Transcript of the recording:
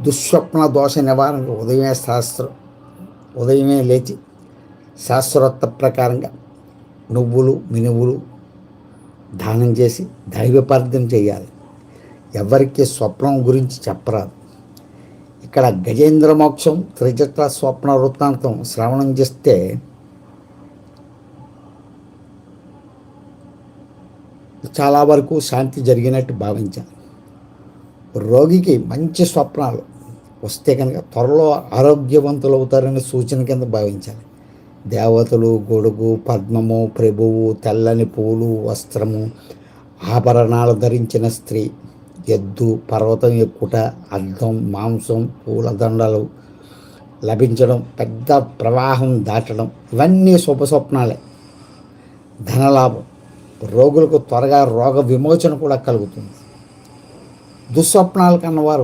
దుঃస్వప్న దోష నివారణకు ఉదయమే లేచి శాస్త్రోక్త ప్రకారంగా నువ్వులు మినువులు దానం చేసి దైవపార్థం చేయాలి. ఎవరికి స్వప్నం గురించి చెప్పరాదు. ఇక్కడ గజేంద్ర మోక్షం త్రిజట స్వప్న వృత్తాంతం శ్రవణం చేస్తే చాలా వరకు శాంతి జరిగినట్టు భావించాలి. రోగికి మంచి స్వప్నాలు వస్తే కనుక త్వరలో ఆరోగ్యవంతులు అవుతారనే సూచన కింద భావించాలి. దేవతలు, గొడుగు, పద్మము, ప్రభువు, తెల్లని పూలు, వస్త్రము, ఆభరణాలు ధరించిన స్త్రీ, ఎద్దు, పర్వతం ఎక్కుట, అద్దం, మాంసం, పూలదండలు లభించడం, పెద్ద ప్రవాహం దాటడం, ఇవన్నీ శుభస్వప్నాలే. ధనలాభం, రోగులకు త్వరగా రోగ విమోచన కూడా కలుగుతుంది. దుస్వప్నాలు కన్నవారు